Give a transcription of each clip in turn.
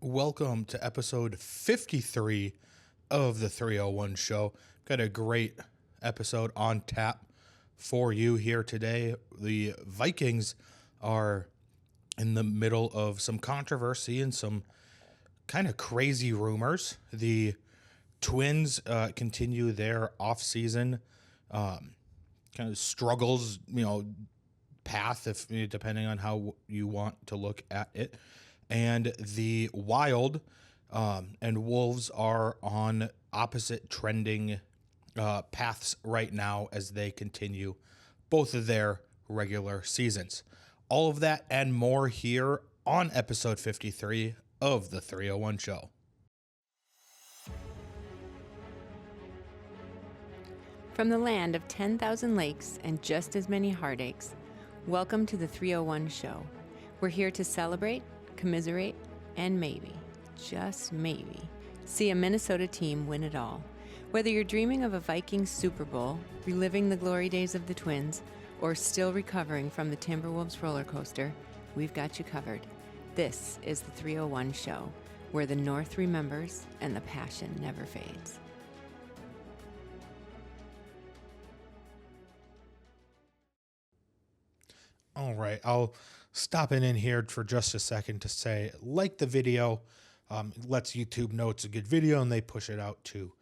Welcome to episode 53 of the 301 show. Got a great episode on tap for you here today. The Vikings are in the middle of some controversy and some kind of crazy rumors. The Twins continue their offseason kind of struggles, path, if depending on how you want to look at it. And the Wild and Wolves are on opposite trending paths right now as they continue both of their regular seasons. All of that and more here on episode 53 of the 301 show. From the land of 10,000 lakes and just as many heartaches, welcome to the 301 show. We're here to celebrate, commiserate, and maybe, just maybe, see a Minnesota team win it all. Whether you're dreaming of a Vikings Super Bowl, reliving the glory days of the Twins, or still recovering from the Timberwolves roller coaster, we've got you covered. This is the 301 show, where the North remembers and the passion never fades. All right, I'll stop in here for just a second to say, like the video, it lets YouTube know it's a good video and they push it out to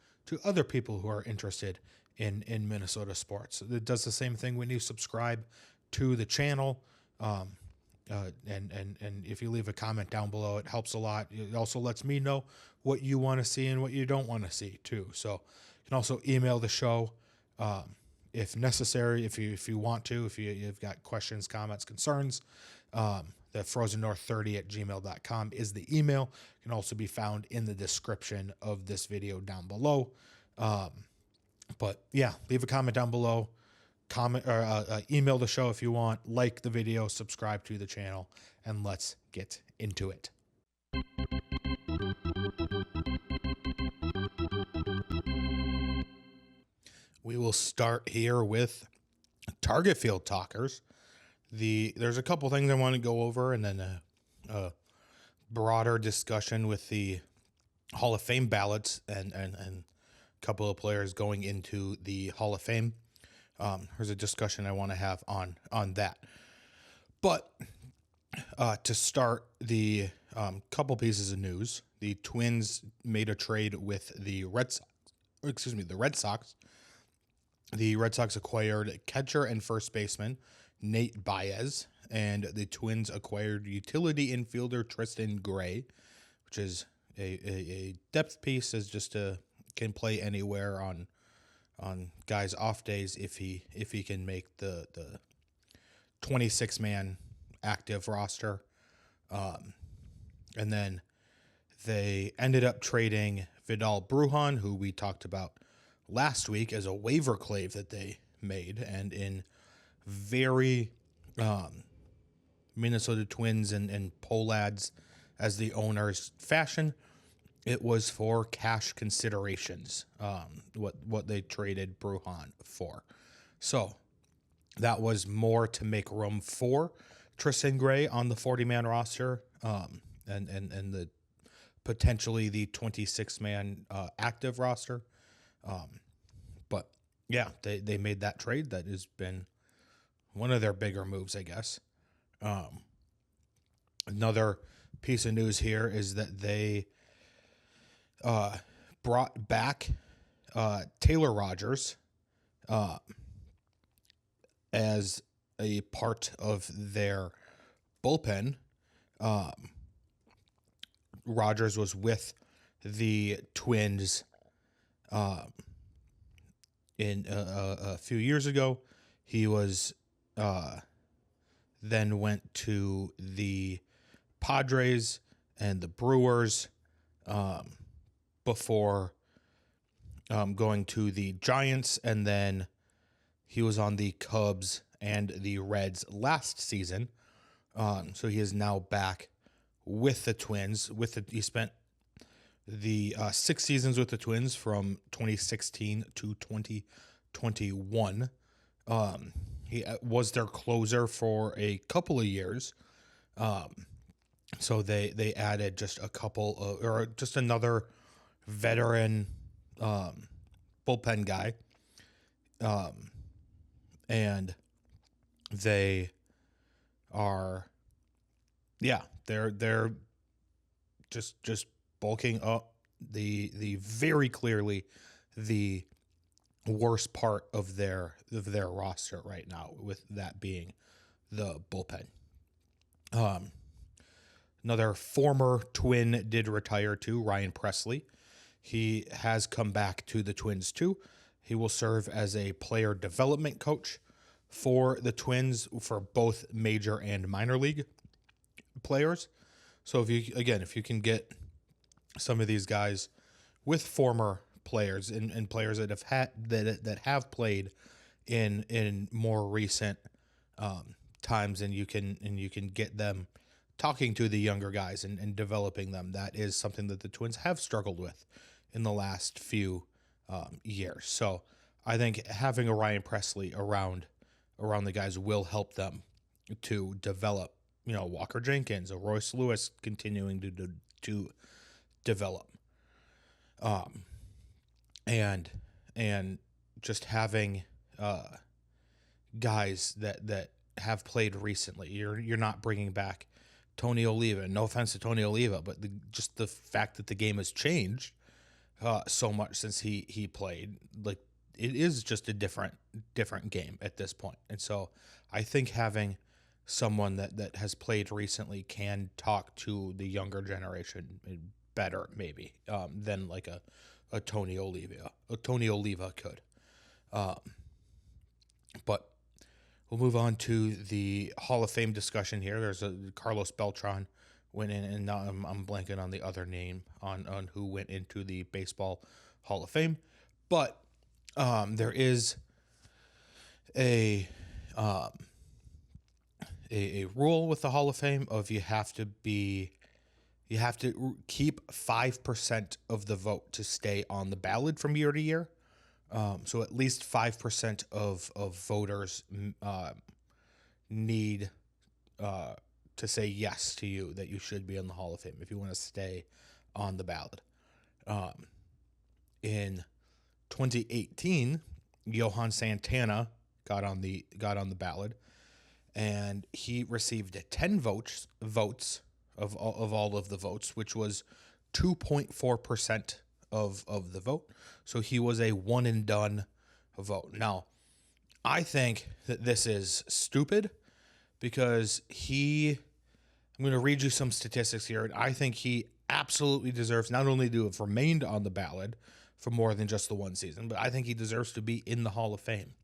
other people who are interested in Minnesota sports. It does the same thing when you subscribe to the channel. And if you leave a comment down below, it helps a lot. It also lets me know what you want to see and what you don't want to see too. So you can also email the show if necessary, if you want to, if you've got questions, comments, concerns. The frozennorth30@gmail.com is the email. It can also be found in the description of this video down below. But yeah, leave a comment down below. Comment or email the show if you want. Like the video, subscribe to the channel, and let's get into it. We will start here with Target Field Talkers. There's a couple things I want to go over, and then a broader discussion with the Hall of Fame ballots and a couple of players going into the Hall of Fame. There's a discussion I want to have on that. But to start, the couple pieces of news: the Twins made a trade with the Red Sox. The Red Sox. The Red Sox acquired catcher and first baseman Nate Baez, and the Twins acquired utility infielder Tristan Gray, which is a depth piece, as just can play anywhere on guys' off days if he can make the 26-man active roster. And then they ended up trading Vidal Brujan, who we talked about last week, as a waiver claim that they made, and in very Minnesota Twins and Polads as the owners fashion, it was for cash considerations, what they traded Brujan for. So that was more to make room for Tristan Gray on the 40-man roster, and the potentially the 26-man active roster. But yeah, they made that trade. That has been one of their bigger moves, I guess. Another piece of news here is that they brought back Taylor Rogers as a part of their bullpen. Rogers was with the Twins in a few years ago. He was then went to the Padres and the Brewers before going to the Giants, and then he was on the Cubs and the Reds last season. So he is now back with the Twins. He spent the 6 seasons with the Twins from 2016 to 2021. He was their closer for a couple of years. So they added just a couple of, or just another veteran bullpen guy. And they are, yeah, they're just bulking up the very clearly the worst part of their roster right now, with that being the bullpen. Another former Twin did retire too, Ryan Presley. He has come back to the Twins too. He will serve as a player development coach for the Twins for both major and minor league players. So if you can get some of these guys with former players and players that have had that have played in more recent times, and you can get them talking to the younger guys and developing them. That is something that the Twins have struggled with in the last few years. So I think having a Ryan Presley around the guys will help them to develop. Walker Jenkins, a Royce Lewis continuing to develop, and just having guys that have played recently. You're not bringing back Tony Oliva. No offense to Tony Oliva, but just the fact that the game has changed so much since he played, like, it is just a different game at this point. And so I think having someone that has played recently can talk to the younger generation better maybe than like a Tony Oliva could. But we'll move on to the Hall of Fame discussion here. There's a Carlos Beltran went in, and now I'm blanking on the other name on who went into the Baseball Hall of Fame. But there is a rule with the Hall of Fame of you have to keep 5% of the vote to stay on the ballot from year to year. So at least 5% of voters need to say yes to you, that you should be in the Hall of Fame if you want to stay on the ballot. In 2018, Johan Santana got on the ballot, and he received 10 votes of all of the votes, which was 2.4% of the vote. So he was a one and done vote. Now, I think that this is stupid because I'm going to read you some statistics here, and I think he absolutely deserves not only to have remained on the ballot for more than just the one season, but I think he deserves to be in the Hall of Fame.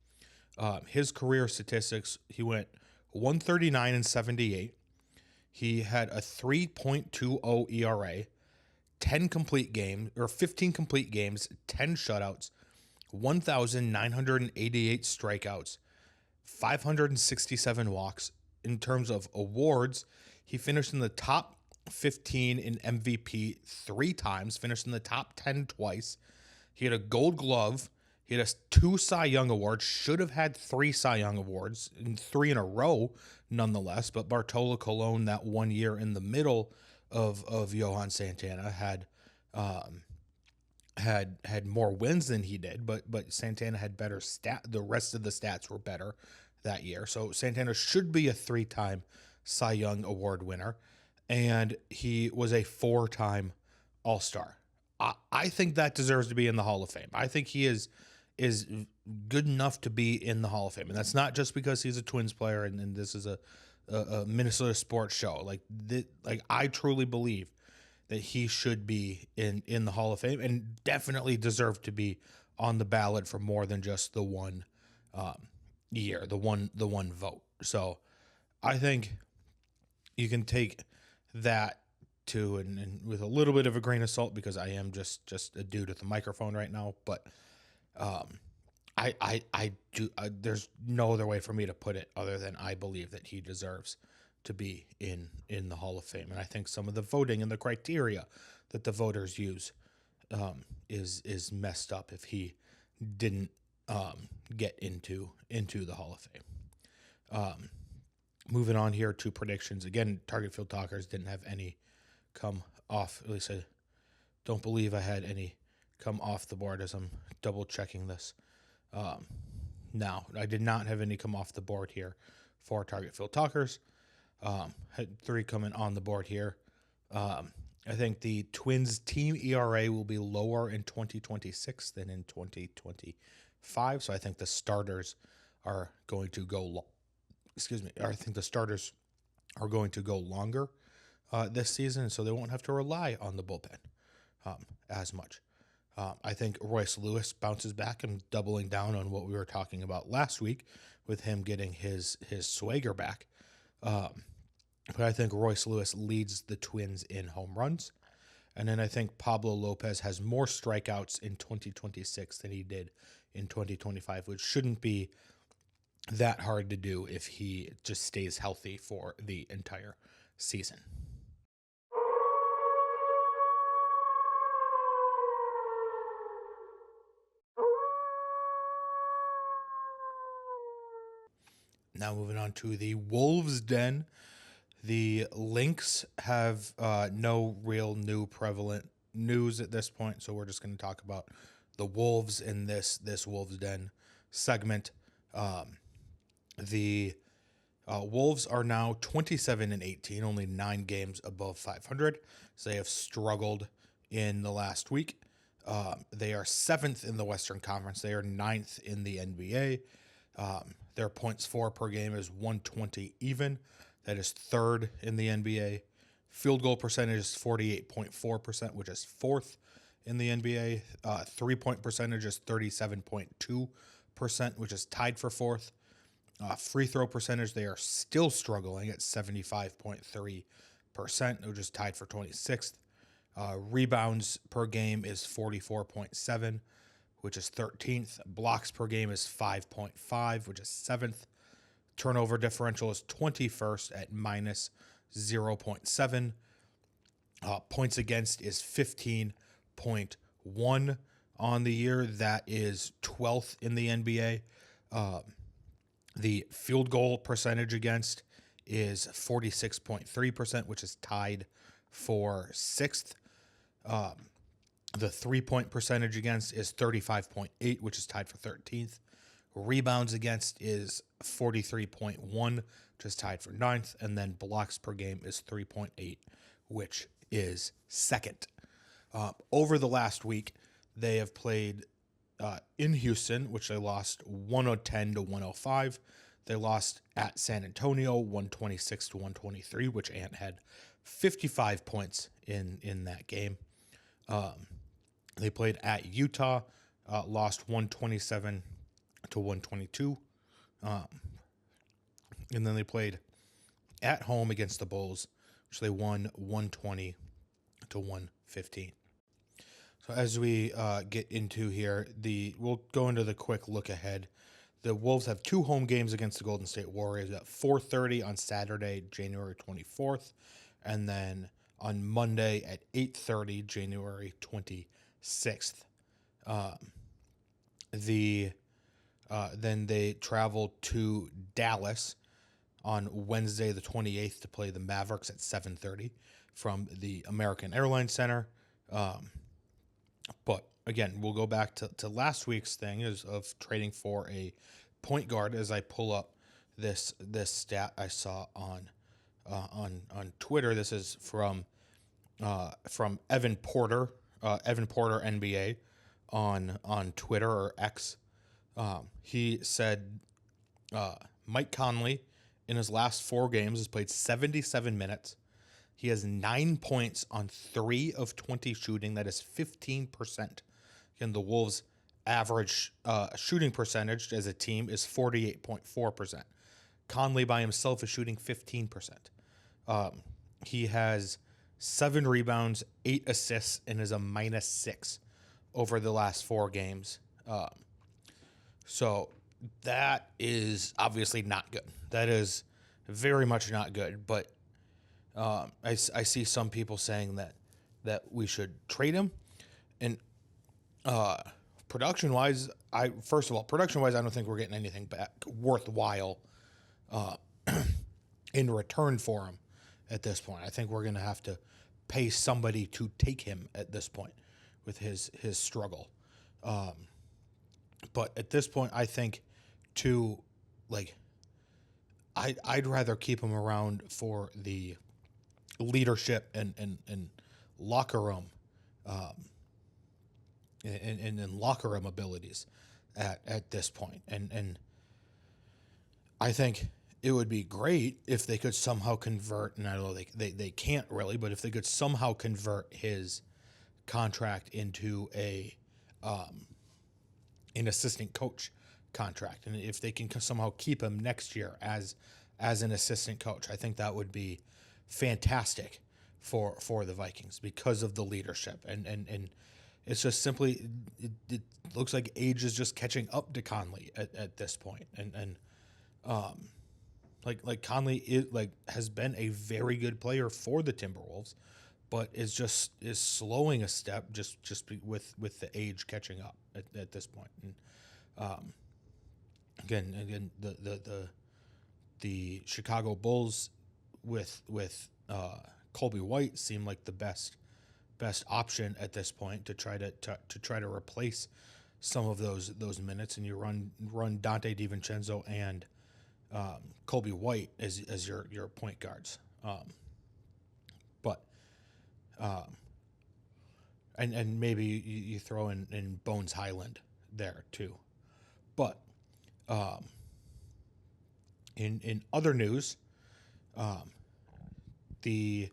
His career statistics, he went 139 and 78. He had a 3.20 ERA, 15 complete games, 10 shutouts, 1,988 strikeouts, 567 walks. In terms of awards, he finished in the top 15 in MVP 3 times, finished in the top 10 twice. He had a Gold Glove. He had 2 Cy Young Awards, should have had 3 Cy Young Awards, and 3 in a row nonetheless. But Bartolo Colon, that 1 year in the middle of Johan Santana, had more wins than he did, but Santana had better the rest of the stats were better that year. So Santana should be a 3-time Cy Young Award winner, and he was a 4-time All-Star. I think that deserves to be in the Hall of Fame. I think he is good enough to be in the Hall of Fame, and that's not just because he's a Twins player and this is a Minnesota sports show. Like I truly believe that he should be in the Hall of Fame, and definitely deserve to be on the ballot for more than just the one year, the one vote. So I think you can take that too, and with a little bit of a grain of salt, because I am just a dude with a microphone right now. But there's no other way for me to put it other than I believe that he deserves to be in the Hall of Fame. And I think some of the voting and the criteria that the voters use is messed up if he didn't get into the Hall of Fame. moving on here to predictions. Again, Target Field Talkers didn't have any come off. At least I don't believe I had any come off the board as I'm double checking this. Now, I did not have any come off the board here for Target Field Talkers. Had 3 coming on the board here. I think the Twins team ERA will be lower in 2026 than in 2025. So I think the starters are going to go I think the starters are going to go longer this season, so they won't have to rely on the bullpen as much. I think Royce Lewis bounces back and doubling down on what we were talking about last week with him getting his swagger back. But I think Royce Lewis leads the Twins in home runs. And then I think Pablo Lopez has more strikeouts in 2026 than he did in 2025, which shouldn't be that hard to do if he just stays healthy for the entire season. Now moving on to the Wolves' Den. The Lynx have no real new prevalent news at this point, so we're just going to talk about the Wolves in this Wolves' Den segment. The Wolves are now 27-18, only 9 games above 500. So they have struggled in the last week. They are 7th in the Western Conference. They are 9th in the NBA. Their points for per game is 120 even. That is 3rd in the NBA. Field goal percentage is 48.4%, which is 4th in the NBA. 3-point percentage is 37.2%, which is tied for 4th. Free throw percentage, they are still struggling at 75.3%, which is tied for 26th. Rebounds per game is 44.7, which is 13th. Blocks per game is 5.5, which is 7th. Turnover differential is 21st at minus 0.7. Points against is 15.1 on the year. That is 12th in the NBA. The field goal percentage against is 46.3%, which is tied for 6th. The 3-point percentage against is 35.8, which is tied for 13th. Rebounds against is 43.1, which is tied for 9th. And then blocks per game is 3.8, which is 2nd. Over the last week, they have played in Houston, which they lost 110-105. They lost at San Antonio 126-123, which Ant had 55 points in that game. They played at Utah, lost 127-122. And then they played at home against the Bulls, which they won 120-115. So as we get into here, we'll go into the quick look ahead. The Wolves have 2 home games against the Golden State Warriors at 4:30 on Saturday, January 24th, and then on Monday at 8:30, January 26th. Then they travel to Dallas on Wednesday the 28th to play the Mavericks at 7:30 from the American Airlines Center. But again, we'll go back to last week's thing of trading for a point guard as I pull up this stat I saw on Twitter. This is from Evan Porter NBA on Twitter or X. He said Mike Conley in his last 4 games has played 77 minutes. He has 9 points on 3 of 20 shooting. That is 15%. Again, the Wolves' average shooting percentage as a team is 48.4%. Conley by himself is shooting 15%. He has 7 rebounds, 8 assists, and is a -6 over the last 4 games. So that is obviously not good. That is very much not good. But I see some people saying that we should trade him. And production-wise, I don't think we're getting anything back worthwhile in return for him at this point. I think we're going to have to pay somebody to take him at this point with his struggle. But at this point, I think I'd rather keep him around for the leadership and locker room, and locker room abilities at this point. And I think it would be great if they could somehow convert, and I know they can't really, but if they could somehow convert his contract into an assistant coach contract, and if they can somehow keep him next year as an assistant coach, I think that would be fantastic for the Vikings because of the leadership, and it's just simply it looks like age is just catching up to Conley at this point, and like Conley has been a very good player for the Timberwolves, but is slowing a step just with the age catching up at this point. And again the Chicago Bulls with Colby White seem like the best option at this point to try to replace some of those minutes, and you run Dante DiVincenzo and Colby White as your point guards. And maybe you throw in Bones Highland there too. But in other news, the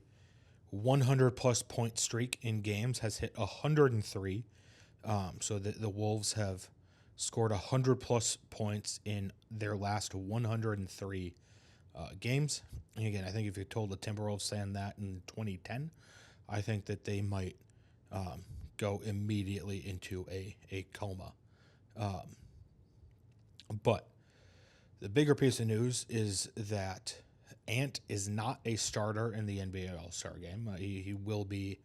100-plus point streak in games has hit 103. So the Wolves have scored 100-plus points in their last 103 games. And again, I think if you told the Timberwolves saying that in 2010, I think that they might go immediately into a coma. But the bigger piece of news is that Ant is not a starter in the NBA All-Star game. He will be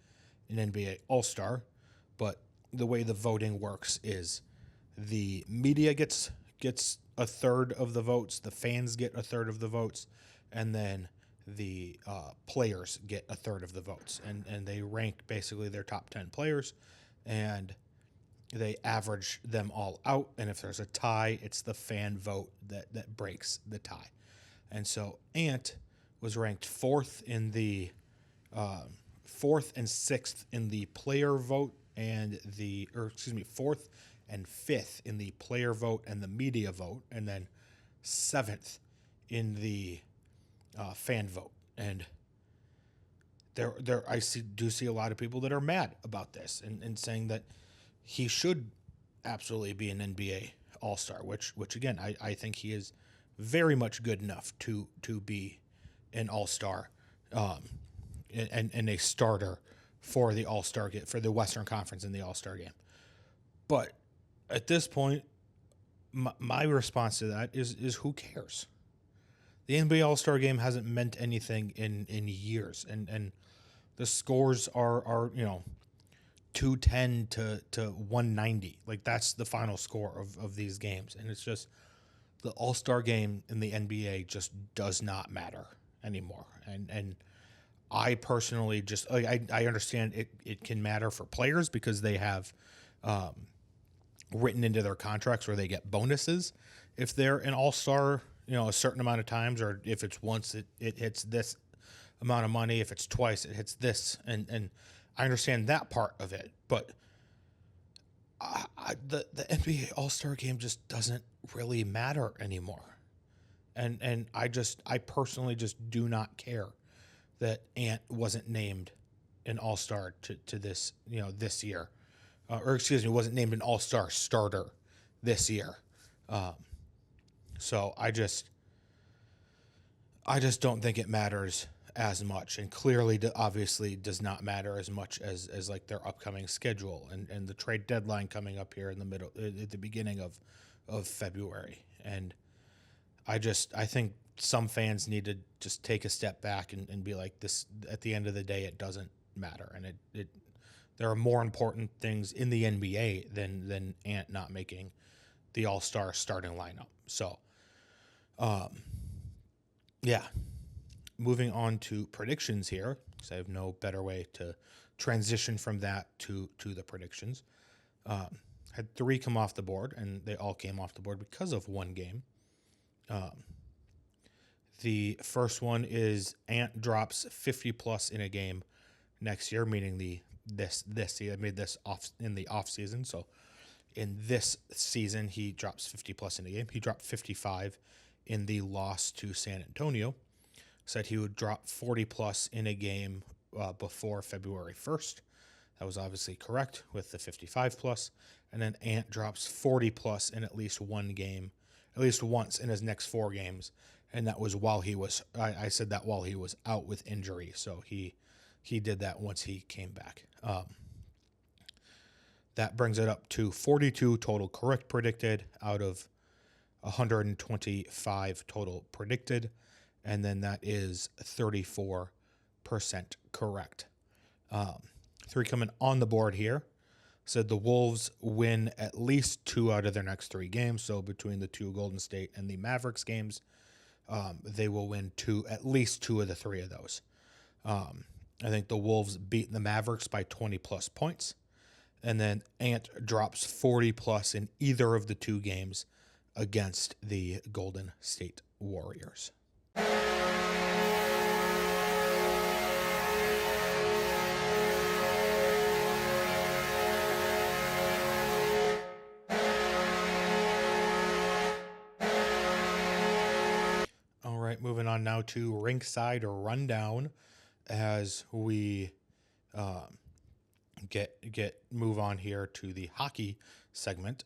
an NBA All-Star, but the way the voting works is the media gets a third of the votes, the fans get a third of the votes, and then the players get a third of the votes. And they rank basically their top 10 players, and they average them all out. And if there's a tie, it's the fan vote that breaks the tie. And so Ant was ranked fourth and sixth in the player vote fourth and fifth in the player vote and the media vote, and then seventh in the fan vote. And I do see a lot of people that are mad about this and saying that he should absolutely be an NBA All-Star, which again, I think he is very much good enough to be an All-Star and a starter for the All-Star game, for the Western Conference in the All-Star game. But at this point, my response to that is who cares? The NBA All-Star game hasn't meant anything in years, and the scores are 210 to 190. Like, that's the final score of these games, and it's just the All-Star game in the NBA just does not matter anymore. And I personally just I understand it can matter for players because they have written into their contracts where they get bonuses if they're an All-Star, a certain amount of times, or if it's once it hits this amount of money, if it's twice it hits this, and I understand that part of it, but the NBA All-Star game just doesn't really matter anymore, and I personally just do not care that Ant wasn't named an All-Star to this this year, wasn't named an All-Star starter this year. So I just don't think it matters as much, and clearly obviously does not matter as much as like their upcoming schedule and the trade deadline coming up here in the middle at the beginning of February. And I think some fans need to just take a step back and be like, this, at the end of the day, it doesn't matter, and it there are more important things in the NBA than Ant not making the All-Star starting lineup. So yeah, moving on to predictions here, because I have no better way to transition from that to the predictions. Had 3 come off the board, and they all came off the board because of one game. The first one is Ant drops 50 plus in a game next year, meaning this he made this off in the off season. So in this season, he drops 50 plus in a game. He dropped 55 in the loss to San Antonio. Said he would drop 40 plus in a game before February 1st. That was obviously correct with the 55 plus. And then Ant drops 40 plus in at least one game, at least once in his next 4 games. And that was while he was, I said that while he was out with injury. So he did that once he came back. That brings it up to 42 total correct predicted out of 125 total predicted. And then that is 34% correct. 3 coming on the board here. Said the Wolves win at least 2 out of their next 3 games. So between the 2 Golden State and the Mavericks games, they will win at least 2 of the 3 of those. I think the Wolves beat the Mavericks by 20 plus points. And then Ant drops 40 plus in either of the 2 games against the Golden State Warriors. All right, moving on now to Rinkside Rundown as we move on here to the hockey segment.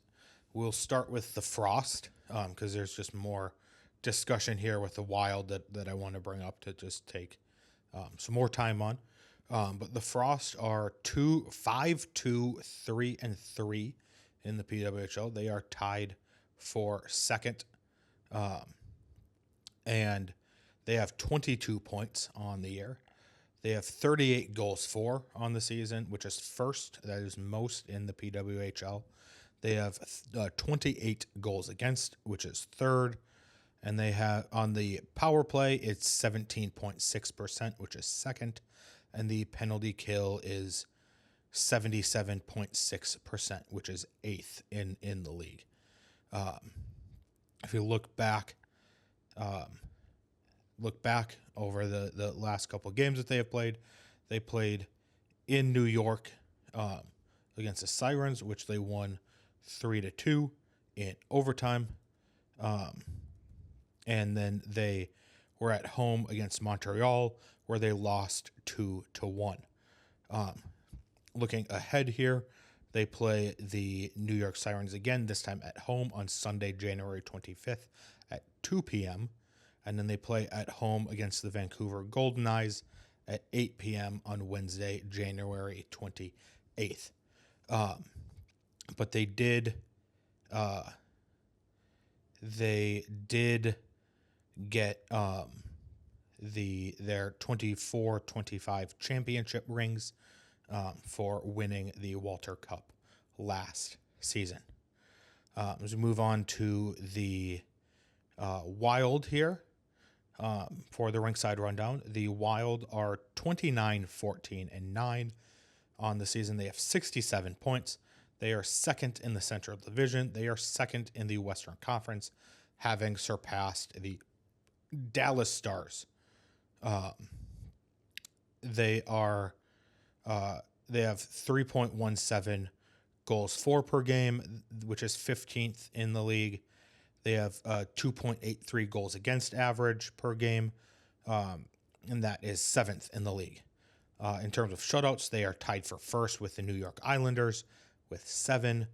We'll start with the Frost because there's just more discussion here with the Wild that I want to bring up to just take some more time on. But the Frost are 5-2-3-3 in the PWHL. They are tied for second. And they have 22 points on the year. They have 38 goals for on the season, which is first. That is most in the PWHL. They have 28 goals against, which is third. And they have on the power play, it's 17.6%, which is second. And the penalty kill is 77.6%, which is eighth in the league. If you look back over the last couple of games that they have played. They played in New York against the Sirens, which they won 3-2 in overtime. And then they were at home against Montreal, where they lost 2-1. Looking ahead here, they play the New York Sirens again, this time at home on Sunday, January 25th at 2 p.m., and then they play at home against the Vancouver Golden Knights at 8 p.m. on Wednesday, January 28th. But they did get their 24-25 championship rings for winning the Walter Cup last season. As we move on to the Wild here. For the Rinkside Rundown, the Wild are 29-14-9 on the season. They have 67 points. They are second in the Central Division. They are second in the Western Conference, having surpassed the Dallas Stars. They have 3.17 goals for per game, which is 15th in the league. They have 2.83 goals against average per game, and that is 7th in the league. In terms of shutouts, they are tied for first with the New York Islanders with 7.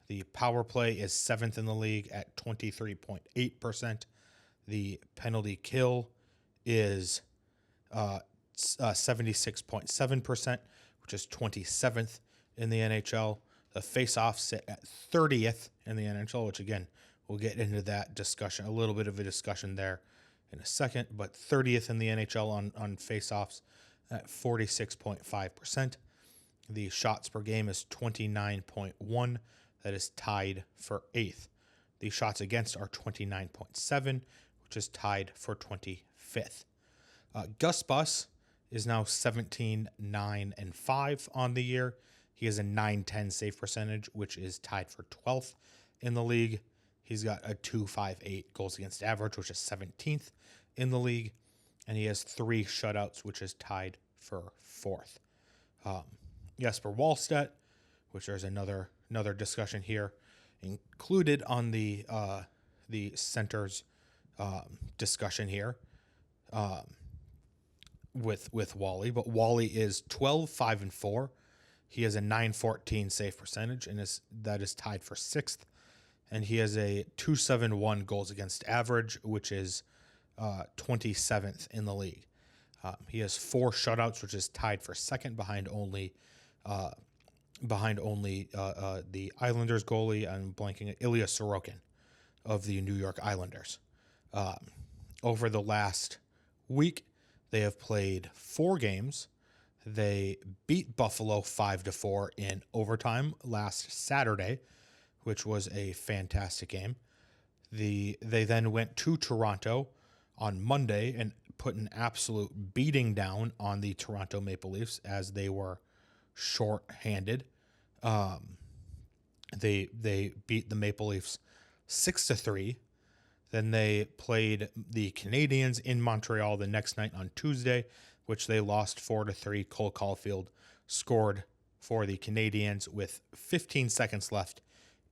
The power play is 7th in the league at 23.8%. The penalty kill is 76.7%, which is 27th in the NHL. The face-offs sit at 30th in the NHL, which again, we'll get into that discussion, a little bit of a discussion there in a second, but 30th in the NHL on face-offs at 46.5%. The shots per game is 29.1. That is tied for 8th. The shots against are 29.7, which is tied for 25th. Gus Bus is now 17-9-5 on the year. He has a 910 save percentage, which is tied for 12th in the league. He's got a 2.58 goals against average, which is 17th in the league. And he has 3 shutouts, which is tied for 4th. Jesper Wallstedt, which there's another discussion here, included on the centers discussion here with Wally. But Wally is 12-5-4. He has a 914 save percentage, and that is tied for 6th. And he has a 271 goals against average, which is 27th in the league. He has 4 shutouts, which is tied for 2nd behind only the Islanders goalie. I'm blanking Ilya Sorokin of the New York Islanders. Over the last week, they have played 4 games. They beat Buffalo 5-4 in overtime last Saturday, which was a fantastic game. They then went to Toronto on Monday and put an absolute beating down on the Toronto Maple Leafs as they were short-handed. They beat the Maple Leafs 6-3. Then they played the Canadiens in Montreal the next night on Tuesday, which they lost 4-3. Cole Caulfield scored for the Canadiens with 15 seconds left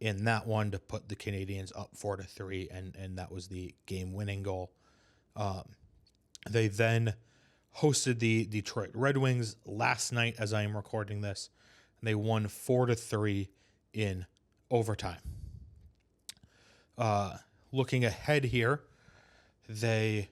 in that one to put the Canadiens up 4-3, and that was the game-winning goal. They then hosted the Detroit Red Wings last night as I am recording this. And they won 4-3 in overtime. Looking ahead here, they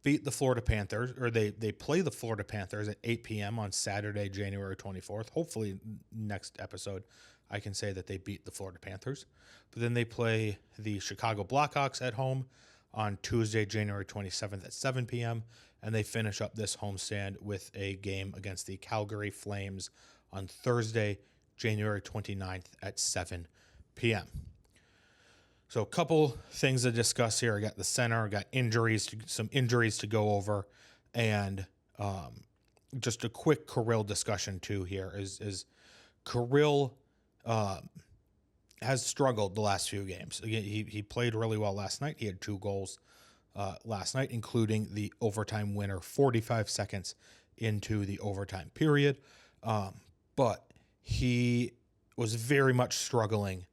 beat the Florida Panthers, or they play the Florida Panthers at 8 p.m. on Saturday, January 24th. Hopefully next episode I can say that they beat the Florida Panthers. But then they play the Chicago Blackhawks at home on Tuesday, January 27th at 7 p.m. And they finish up this homestand with a game against the Calgary Flames on Thursday, January 29th at 7 p.m. So a couple things to discuss here. I got the center, I got some injuries to go over, and just a quick Kirill discussion too here is Kirill has struggled the last few games. Again, he played really well last night. He had 2 goals last night, including the overtime winner 45 seconds into the overtime period. But he was very much struggling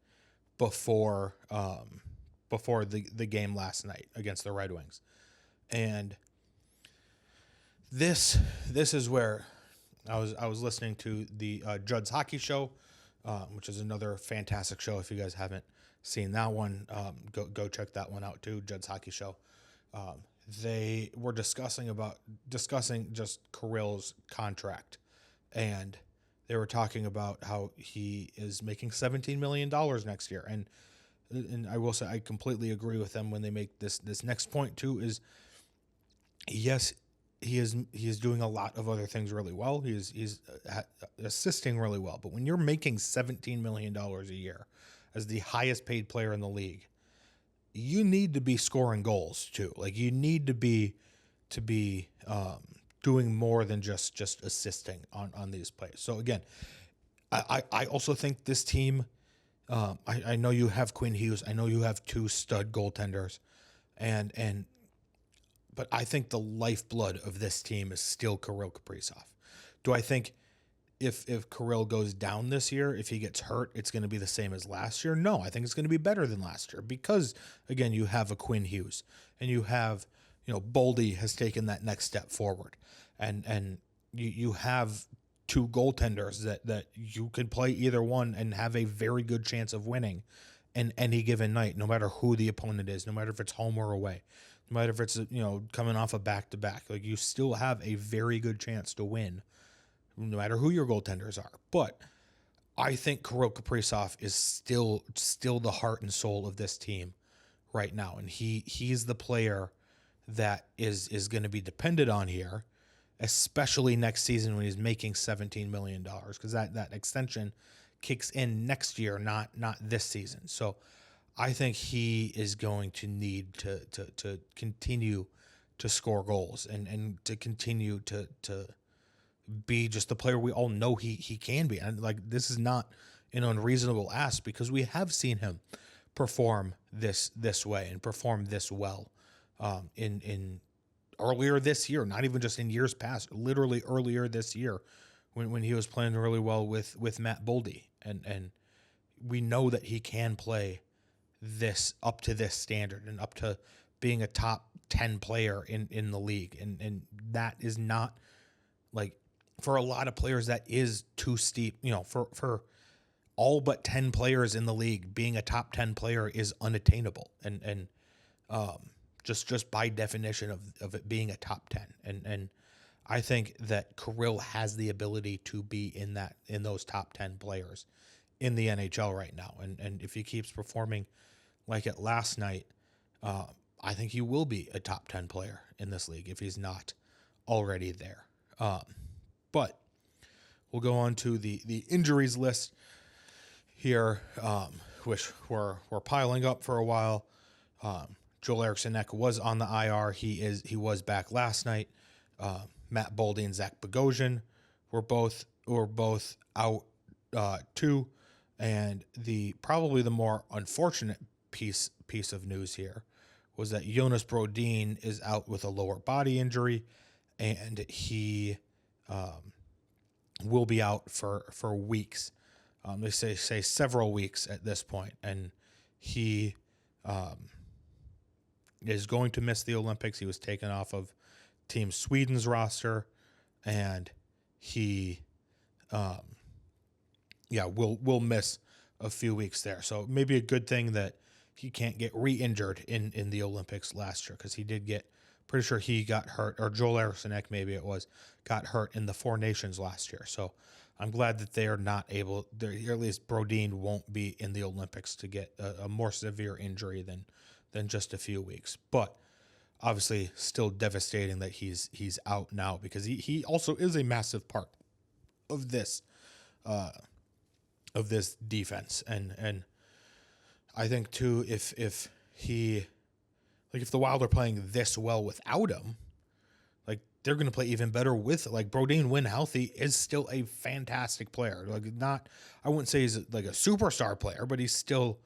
before the game last night against the Red Wings. And this is where I was listening to the Judd's Hockey Show, which is another fantastic show. If you guys haven't seen that one, go check that one out too, Judd's Hockey Show. They were discussing just Kirill's contract, and they were talking about how he is making $17 million next year. And I will say I completely agree with them when they make this next point too, is yes, he is doing a lot of other things really well. He's assisting really well. But when you're making $17 million a year as the highest paid player in the league, you need to be scoring goals too. Like you need to be doing more than just assisting on these plays. So again, I also think this team, I know you have Quinn Hughes. I know you have 2 stud goaltenders, but I think the lifeblood of this team is still Kirill Kaprizov. Do I think if Kirill goes down this year, if he gets hurt, it's going to be the same as last year? No, I think it's going to be better than last year because, again, you have a Quinn Hughes and you have, Boldy has taken that next step forward. And you have 2 goaltenders that you could play either one and have a very good chance of winning in any given night, no matter who the opponent is, no matter if it's home or away, no matter if it's, coming off a back-to-back. Like you still have a very good chance to win, no matter who your goaltenders are. But I think Kirill Kaprizov is still the heart and soul of this team right now. And he's the player that is going to be depended on here, especially next season when he's making $17 million, because that extension kicks in next year, not this season. So I think he is going to need to continue to score goals and to continue to be just the player we all know he can be. And like, this is not an unreasonable ask because we have seen him perform this way and perform this well in earlier this year, not even just in years past, literally earlier this year when he was playing really well with Matt Boldy. And we know that he can play this up to this standard and up to being a top 10 player in the league. And that is not, like, for a lot of players, that is too steep. You know, for all but 10 players in the league, being a top 10 player is unattainable. And just by definition of it being a top 10. And I think that Kirill has the ability to be in those top 10 players in the NHL right now. And if he keeps performing like it last night, I think he will be a top 10 player in this league if he's not already there. But we'll go on to the injuries list here, which were piling up for a while. Joel Eriksson-Ek was on the IR. He was back last night. Matt Boldy and Zach Bogosian were both out too. And probably the more unfortunate piece of news here was that Jonas Brodin is out with a lower body injury, and he will be out for weeks. They say several weeks at this point, and he is going to miss the Olympics. He was taken off of Team Sweden's roster, and he will miss a few weeks there. So maybe a good thing that he can't get re-injured in the Olympics last year, because he did get, pretty sure he got hurt, or Joel Eriksson-Ek maybe it was, got hurt in the Four Nations last year. So I'm glad that they are not able, or at least Brodin won't be in the Olympics to get a more severe injury than just a few weeks. But obviously still devastating that he's out now, because he also is a massive part of this defense. And I think too, if the Wild are playing this well without him, like, they're going to play even better with it. Like, Brodin, when healthy, is still a fantastic player. Like, I wouldn't say he's like a superstar player, but he still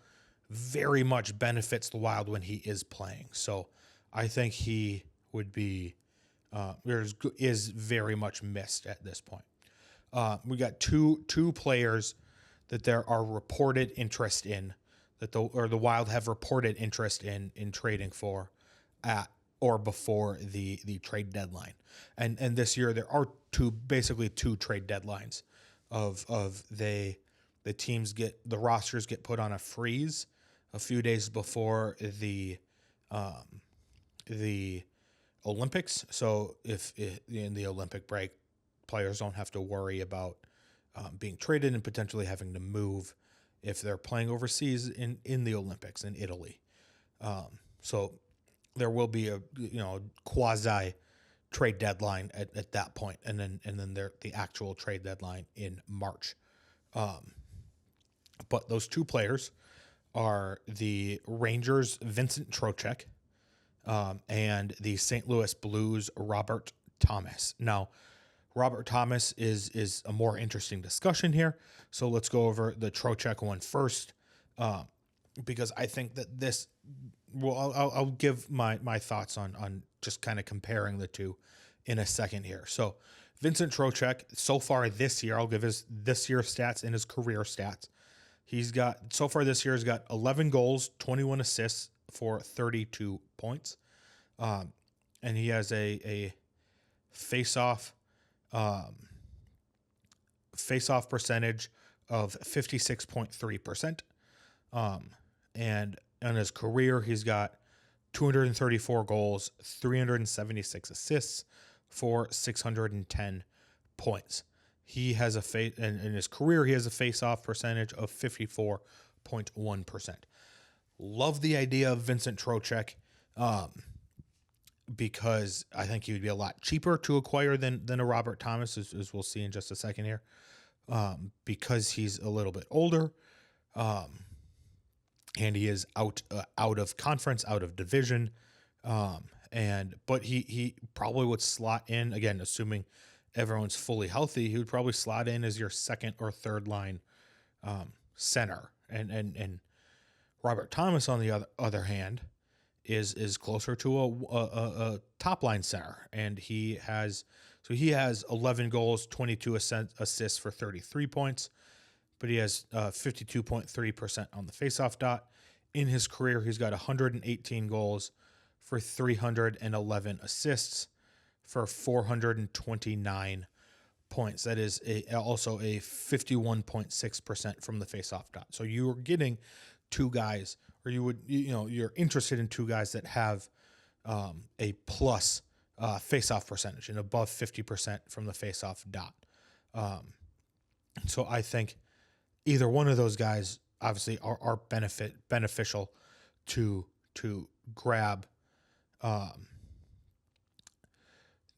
very much benefits the Wild when he is playing. So I think he would be is very much missed at this point. We got two players that there are reported interest in, that the Wild have reported interest in trading for at or before the trade deadline. And this year there are basically two trade deadlines of the rosters get put on a freeze a few days before the Olympics. So if in the Olympic break, players don't have to worry about being traded and potentially having to move if they're playing overseas in the Olympics in Italy. So there will be a quasi trade deadline at that point, and then the actual trade deadline in March. But those two players are the Rangers' Vincent Trocheck and the St. Louis Blues' Robert Thomas. Now, Robert Thomas is a more interesting discussion here. So let's go over the Trocheck one first, because I think that this. Well, I'll give my thoughts on just kind of comparing the two in a second here. So Vincent Trocheck, so far this year, I'll give his this year stats and his career stats. He's got, so far this year, he's got 11 goals, 21 assists for 32 points. And he has a face-off percentage of 56.3%. And in his career, he's got 234 goals, 376 assists for 610 points. He has in his career, he has a face-off percentage of 54.1%. Love the idea of Vincent Trocheck, because I think he would be a lot cheaper to acquire than a Robert Thomas, as we'll see in just a second here, because he's a little bit older, and he is out of conference, out of division, But he probably would slot in, again, assuming everyone's fully healthy, he would probably slot in as your second or third line center. And Robert Thomas, on the other hand, is closer to a top line center, and he has 11 goals, 22 assists for 33 points, but he has 52.3% on the faceoff dot. In his career, he's got 118 goals for 311 assists for 429 points. That is also a 51.6% from the faceoff dot. So you're getting two guys, or you're interested in two guys that have a plus faceoff percentage and above 50% from the faceoff dot. So I think either one of those guys obviously are beneficial to grab.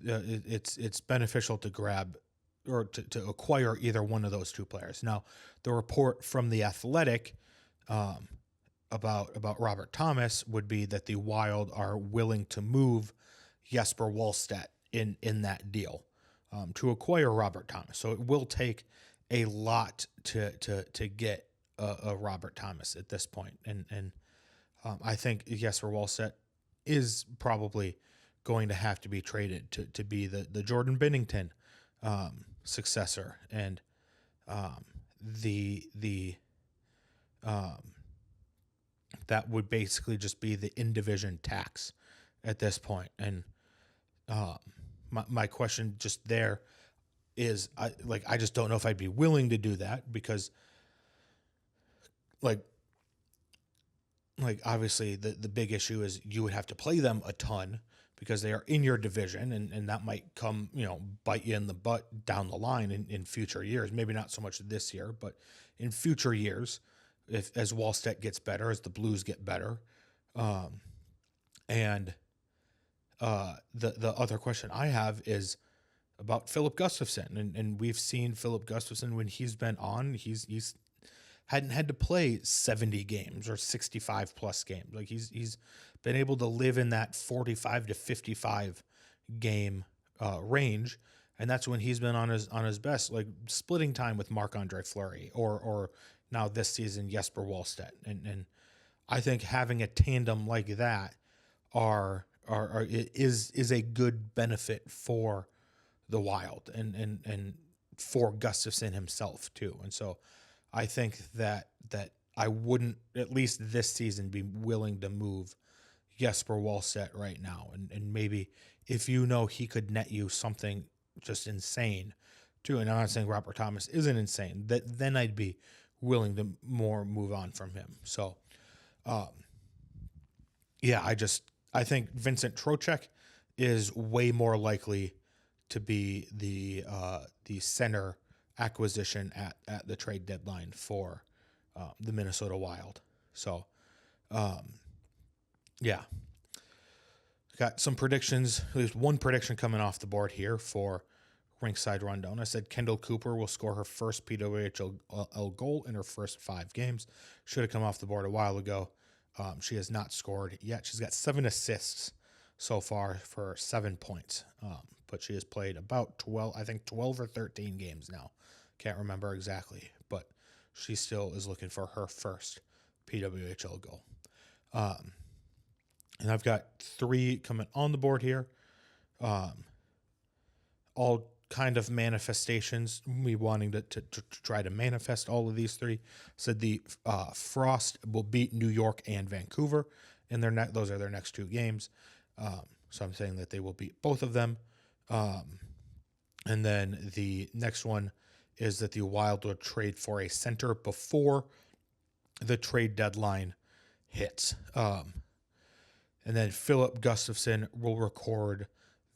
It's beneficial to grab or to acquire either one of those two players. Now, the report from The Athletic about Robert Thomas would be that the Wild are willing to move Jesper Wallstedt in that deal to acquire Robert Thomas. So it will take a lot to get a Robert Thomas at this point. And I think Jesper Wallstedt is probably going to have to be traded to be the Jordan Binnington successor, and that would basically just be the in-division tax at this point. And my question just there is, I just don't know if I'd be willing to do that, because like obviously the big issue is you would have to play them a ton because they are in your division, and that might come, bite you in the butt down the line in future years. Maybe not so much this year, but in future years, as Wallstedt gets better, as the Blues get better. And the other question I have is about Filip Gustavsson, and we've seen Filip Gustavsson when he's been on, he's hadn't had to play 70 games or 65 plus games. Like he's been able to live in that 45 to 55 game range, and that's when he's been on his best, like splitting time with Marc-Andre Fleury or now this season Jesper Wallstedt. And I think having a tandem like that is a good benefit for the Wild and for Gustafsson himself too. And so I think that I wouldn't, at least this season, be willing to move Jesper Wallstedt right now. And maybe if he could net you something just insane too, and I'm not saying Robert Thomas isn't insane, then I'd be willing to move on from him. So, I think Vincent Trocheck is way more likely to be the center acquisition at the trade deadline for the Minnesota Wild. So, got some predictions. There's one prediction coming off the board here for Rinkside Rundown. I said Kendall Cooper will score her first PWHL goal in her first 5 games. Should have come off the board a while ago. She has not scored yet. She's got 7 assists so far for 7 points. But she has played about 12 or 13 games now. Can't remember exactly, but she still is looking for her first PWHL goal. And I've got 3 coming on the board here. All kind of manifestations. Me wanting to try to manifest all of these 3. Said the Frost will beat New York and Vancouver, and those are their next 2 games. So I'm saying that they will beat both of them. And then the next one is that the Wild will trade for a center before the trade deadline hits. And then Filip Gustavsson will record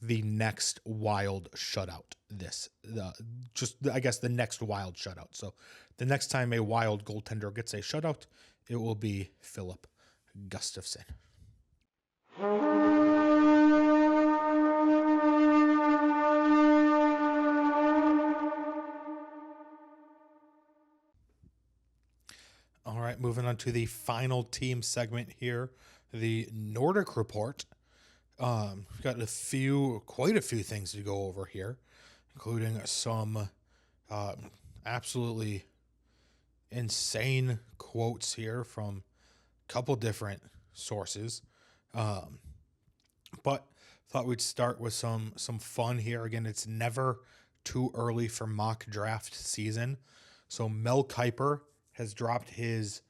the next Wild shutout. The next Wild shutout. So the next time a Wild goaltender gets a shutout, it will be Filip Gustavsson. All right, moving on to the final team segment here, the Nordic Report. We've got quite a few things to go over here, including some absolutely insane quotes here from a couple different sources. But thought we'd start with some fun here. Again, it's never too early for mock draft season. So Mel Kiper has dropped his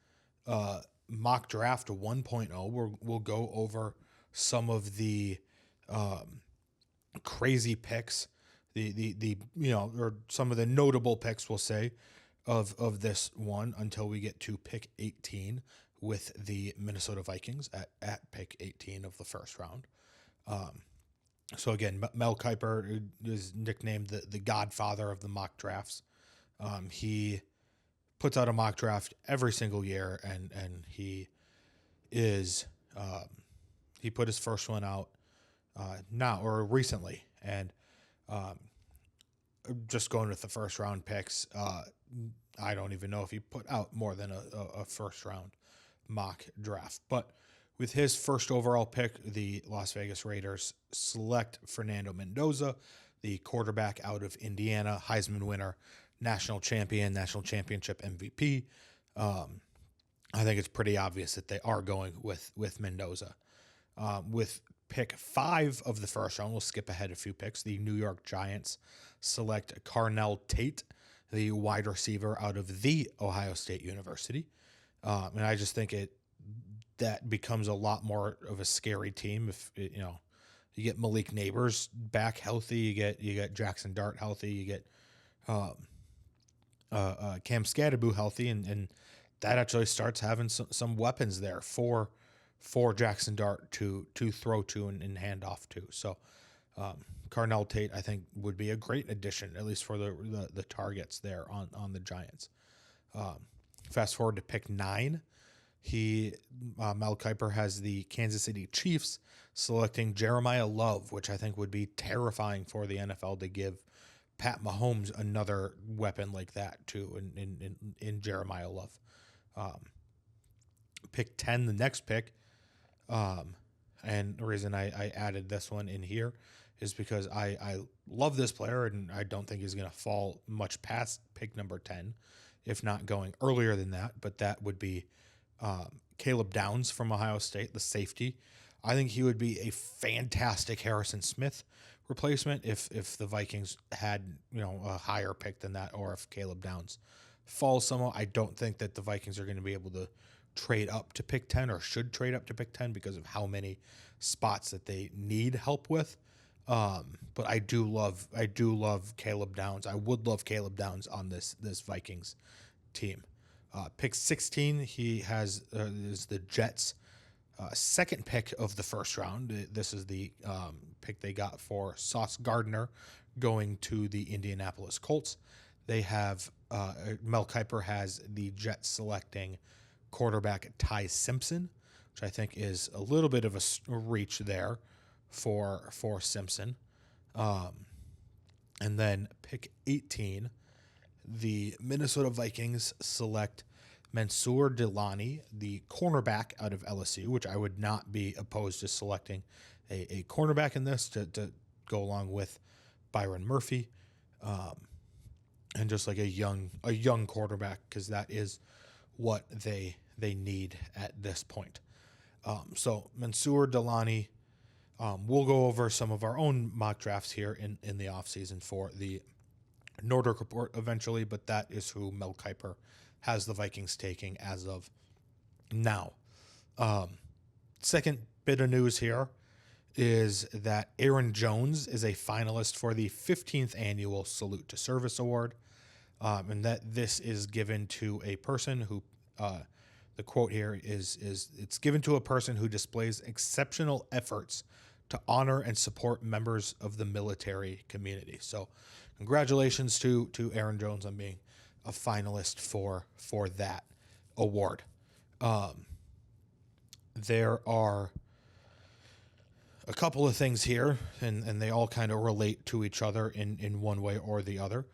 mock draft 1.0. We'll go over some of the crazy picks, the or some of the notable picks, we'll say, of this one until we get to pick 18 with the Minnesota Vikings at pick 18 of the first round. So again, Mel Kiper is nicknamed the godfather of the mock drafts. He puts out a mock draft every single year, and he is he put his first one out recently, and just going with the first round picks. I don't even know if he put out more than a first round mock draft, but with his first overall pick, the Las Vegas Raiders select Fernando Mendoza, the quarterback out of Indiana, Heisman winner, national championship MVP. I think it's pretty obvious that they are going with Mendoza. With pick 5 of the first round, we'll skip ahead a few picks. The New York Giants select Carnell Tate, the wide receiver out of the Ohio State University. And I just think that becomes a lot more of a scary team if you get Malik Neighbors back healthy, you get Jackson Dart healthy, you get Cam Scadaboo healthy, and that actually starts having some weapons there for Jackson Dart to throw to and hand off to. So Carnell Tate, I think, would be a great addition, at least for the targets there on the Giants. Fast forward to pick 9. Mel Kiper has the Kansas City Chiefs selecting Jeremiah Love, which I think would be terrifying for the NFL to give Pat Mahomes another weapon like that too in Jeremiah Love. Pick 10, the next pick, and the reason I added this one in here is because I love this player, and I don't think he's going to fall much past pick number 10, if not going earlier than that, but that would be Caleb Downs from Ohio State, the safety. I think he would be a fantastic Harrison Smith replacement if the Vikings had a higher pick than that, or if Caleb Downs falls somewhat. I don't think that the Vikings are going to be able to trade up to pick 10 or should trade up to pick 10 because of how many spots that they need help with. But I do love Caleb Downs. I would love Caleb Downs on this Vikings team. Pick 16, he is the Jets' second pick of the first round. This is the pick they got for Sauce Gardner going to the Indianapolis Colts. They have Mel Kiper has the Jets selecting quarterback Ty Simpson, which I think is a little bit of a reach there for Simpson. And then pick 18, the Minnesota Vikings select Mansoor Delane, the cornerback out of LSU, which I would not be opposed to selecting a cornerback in this to go along with Byron Murphy, and just like a young quarterback, because that is what they need at this point. So Mansoor Delane, we'll go over some of our own mock drafts here in the offseason for the Nordic Report eventually, but that is who Mel Kiper has the Vikings taking as of now. Second bit of news here is that Aaron Jones is a finalist for the 15th annual Salute to Service Award, and that this is given to a person who, the quote here is it's given to a person who displays exceptional efforts to honor and support members of the military community. So congratulations to Aaron Jones on being a finalist for that award. There are a couple of things here, and they all kind of relate to each other in one way or the other.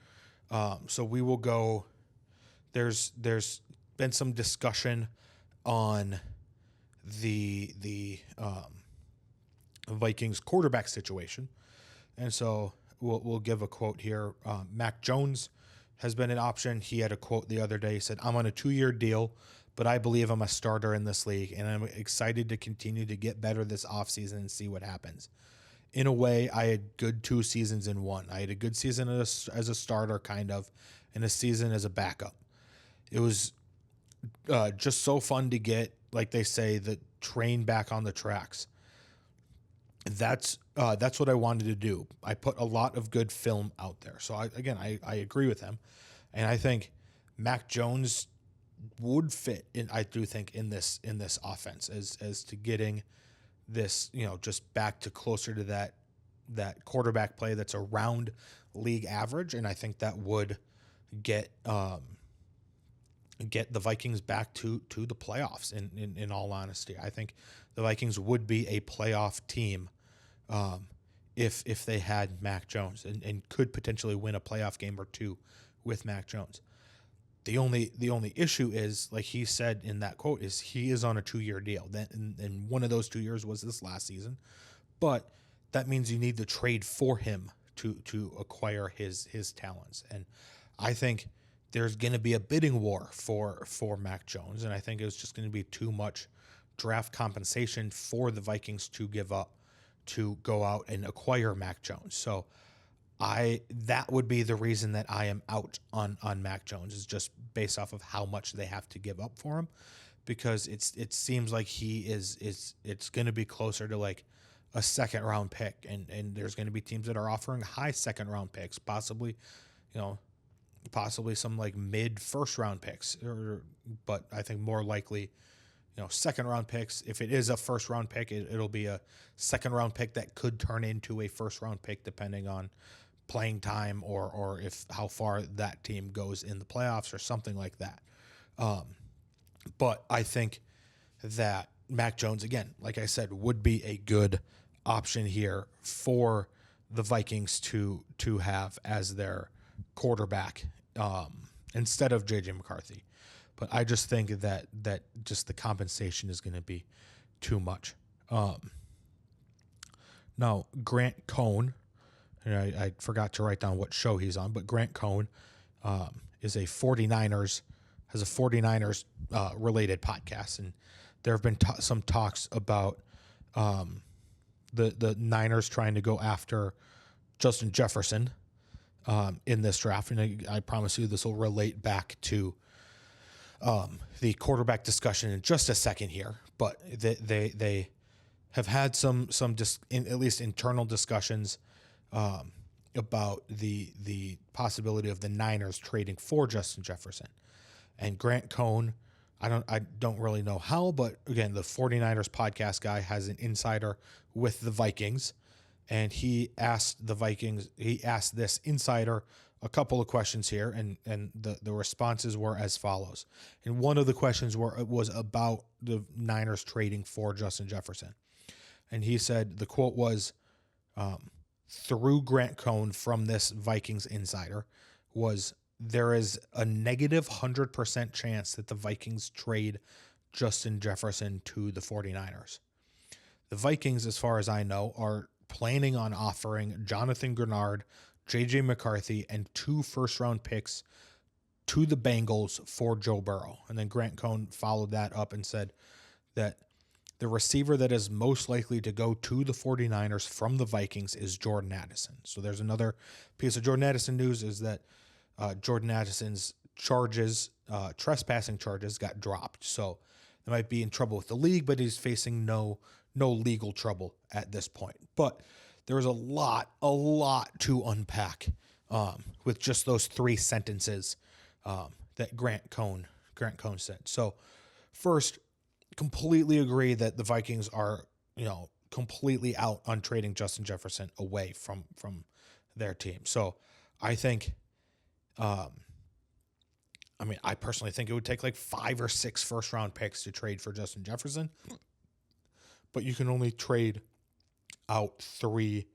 So we will go. There's been some discussion on the Vikings quarterback situation. And so we'll give a quote here. Mac Jones has been an option. He had a quote the other day. He said, "I'm on a 2-year deal, but I believe I'm a starter in this league, and I'm excited to continue to get better this offseason and see what happens." In a way, I had good 2 seasons in one. I had a good season as a starter, kind of, and a season as a backup. It was just so fun to get, like they say, the train back on the tracks. That's what I wanted to do. I put a lot of good film out there. So I agree with him, and I think Mac Jones would fit in. I do think in this offense as to getting this, just back to closer to that quarterback play that's around league average, and I think that would get the Vikings back to the playoffs. In all honesty, I think the Vikings would be a playoff team if they had Mac Jones and could potentially win a playoff game or two with Mac Jones. The only issue is, like he said in that quote, is he is on a 2-year deal. And one of those 2 years was this last season, but that means you need to trade for him to acquire his talents. And I think there's going to be a bidding war for Mac Jones, and I think it was just going to be too much draft compensation for the Vikings to give up to go out and acquire Mac Jones. So that would be the reason that I am out on Mac Jones, is just based off of how much they have to give up for him, because it seems like it's going to be closer to like a 2nd round pick, and there's going to be teams that are offering high 2nd round picks, possibly some like mid 1st round picks, but I think more likely 2nd round picks. If it is a 1st round pick, it'll be a 2nd round pick that could turn into a 1st round pick depending on playing time or if how far that team goes in the playoffs or something like that. But I think that Mac Jones, again, like I said, would be a good option here for the Vikings to have as their quarterback instead of J.J. McCarthy. But I just think that just the compensation is going to be too much. Now, Grant Cohn, and I forgot to write down what show he's on, but Grant Cohn is a 49ers related podcast, and there have been some talks about the Niners trying to go after Justin Jefferson in this draft, and I promise you this will relate back to the quarterback discussion in just a second here. But they have had some at least internal discussions about the possibility of the Niners trading for Justin Jefferson. And Grant Cohn, I don't really know how, but again, the 49ers podcast guy has an insider with the Vikings, and he asked this insider a couple of questions here, and the responses were as follows. And one of the questions was about the Niners trading for Justin Jefferson. And he said, the quote was, through Grant Cohn from this Vikings insider, was, "There is a negative 100% chance that the Vikings trade Justin Jefferson to the 49ers. The Vikings, as far as I know, are planning on offering Jonathan Grenard, J.J. McCarthy, and 2 1st-round picks to the Bengals for Joe Burrow." And then Grant Cohn followed that up and said that the receiver that is most likely to go to the 49ers from the Vikings is Jordan Addison. So there's another piece of Jordan Addison news, is that Jordan Addison's trespassing charges got dropped. So they might be in trouble with the league, but he's facing no legal trouble at this point. But there's a lot to unpack with just those 3 sentences that Grant Cohn said. So first, completely agree that the Vikings are, completely out on trading Justin Jefferson away from their team. So I think, I personally think it would take like 5 or 6 1st-round picks to trade for Justin Jefferson, but you can only trade out 3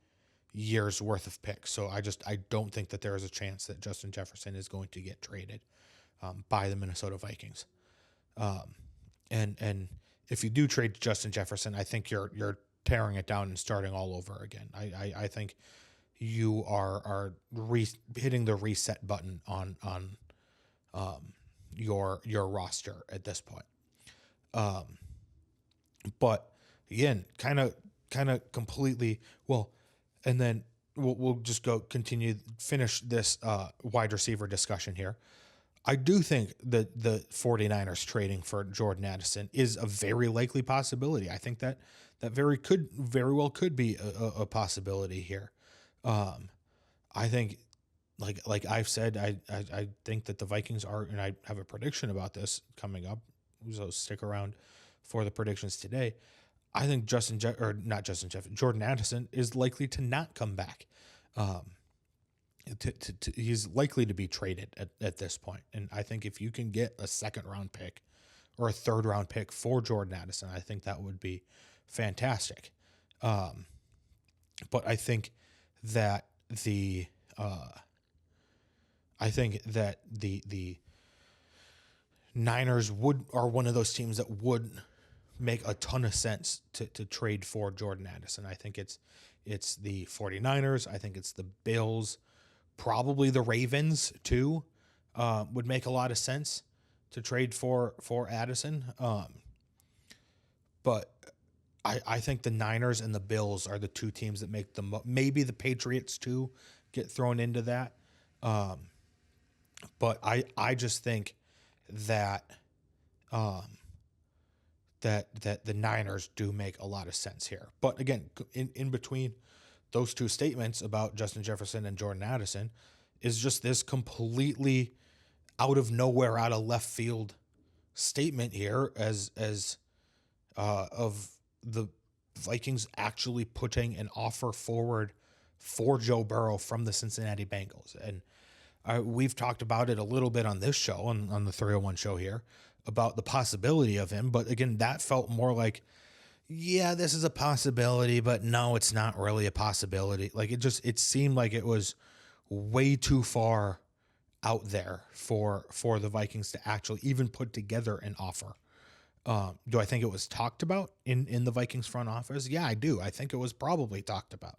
years worth of picks. So I don't think that there is a chance that Justin Jefferson is going to get traded by the Minnesota Vikings. And if you do trade Justin Jefferson, I think you're tearing it down and starting all over again. I think you are hitting the reset button on your roster at this point. But again, kind of completely well, and then we'll just finish this wide receiver discussion here. I do think that the 49ers trading for Jordan Addison is a very likely possibility. I think that very well could be a possibility here. I think, like I've said, I think that the Vikings are, and I have a prediction about this coming up, so stick around for the predictions today. I think Jordan Addison is likely to not come back. He's likely to be traded at this point. And I think if you can get a second round pick or a third round pick for Jordan Addison, I think that would be fantastic. But I think that the Niners are one of those teams that would make a ton of sense to trade for Jordan Addison. I think it's the 49ers. I think it's the Bills. Probably the Ravens too would make a lot of sense to trade for Addison. But I think the Niners and the Bills are the two teams that make maybe the Patriots too get thrown into that. But I just think that that the Niners do make a lot of sense here. But again, in between those two statements about Justin Jefferson and Jordan Addison is just this completely out of nowhere, out of left field statement here as of the Vikings actually putting an offer forward for Joe Burrow from the Cincinnati Bengals. And we've talked about it a little bit on this show, on the 301 show here, about the possibility of him. But again, that felt more like, yeah, this is a possibility, but no, it's not really a possibility. Like it seemed like it was way too far out there for the Vikings to actually even put together an offer. Do I think it was talked about in the Vikings front office? Yeah, I do. I think it was probably talked about.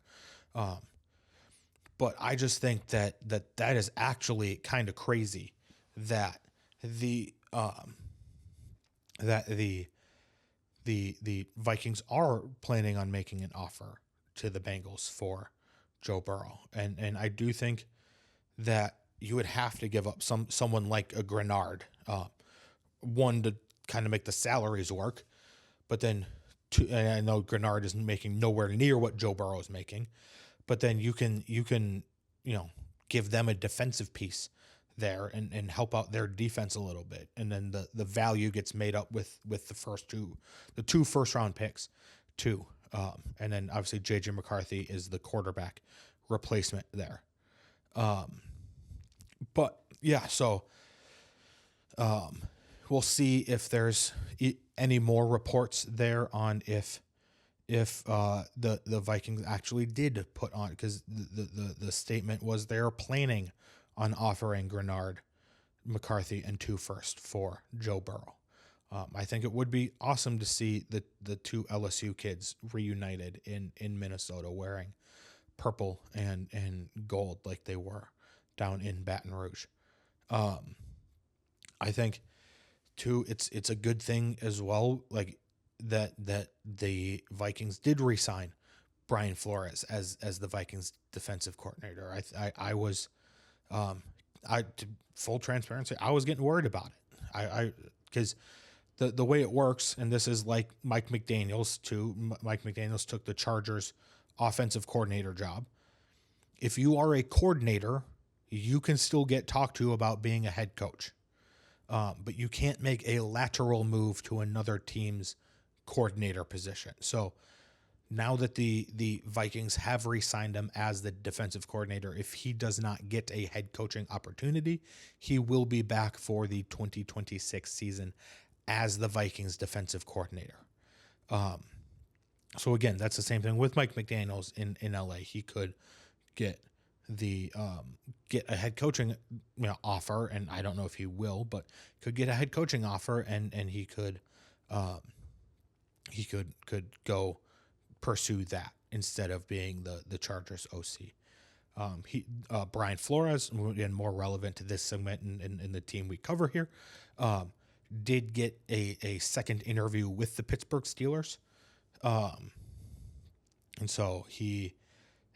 But I just think that is actually kind of crazy that the Vikings are planning on making an offer to the Bengals for Joe Burrow. And I do think that you would have to give up someone like a Grenard, one, to kind of make the salaries work, but then two, and I know Grenard is making nowhere near what Joe Burrow is making, but then you can give them a defensive piece there and help out their defense a little bit. And then the value gets made up with the two first round picks too. And then obviously JJ McCarthy is the quarterback replacement there. But yeah, so we'll see if there's any more reports there on if the Vikings actually did put on, because the statement was they're planning on offering Grenard, McCarthy, and 2 first for Joe Burrow. I think it would be awesome to see the two LSU kids reunited in Minnesota wearing purple and gold like they were down in Baton Rouge. I think too, it's a good thing as well, like that the Vikings did re-sign Brian Flores as the Vikings defensive coordinator. I was to full transparency, I was getting worried about it. Because the way it works, and this is like Mike McDaniels too. Mike McDaniels took the Chargers offensive coordinator job. If you are a coordinator, you can still get talked to about being a head coach. But you can't make a lateral move to another team's coordinator position. So now that the Vikings have re-signed him as the defensive coordinator, if he does not get a head coaching opportunity, he will be back for the 2026 season as the Vikings defensive coordinator. So again, that's the same thing with Mike McDaniels in LA. He could get a head coaching offer, and I don't know if he will, but could get a head coaching offer, and he could go pursue that instead of being the Chargers OC. Brian Flores, and more relevant to this segment and the team we cover here, did get a second interview with the Pittsburgh Steelers. And so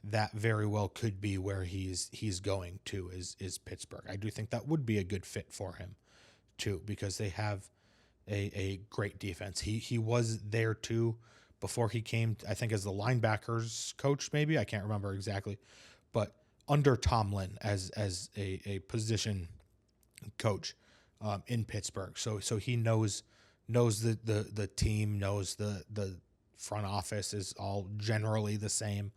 that very well could be where he's going to is Pittsburgh. I do think that would be a good fit for him too, because they have a great defense. He was there too before he came, I think, as the linebackers coach, maybe. I can't remember exactly, but under Tomlin as a position coach in Pittsburgh. So he knows the team, knows the front office is all generally the same,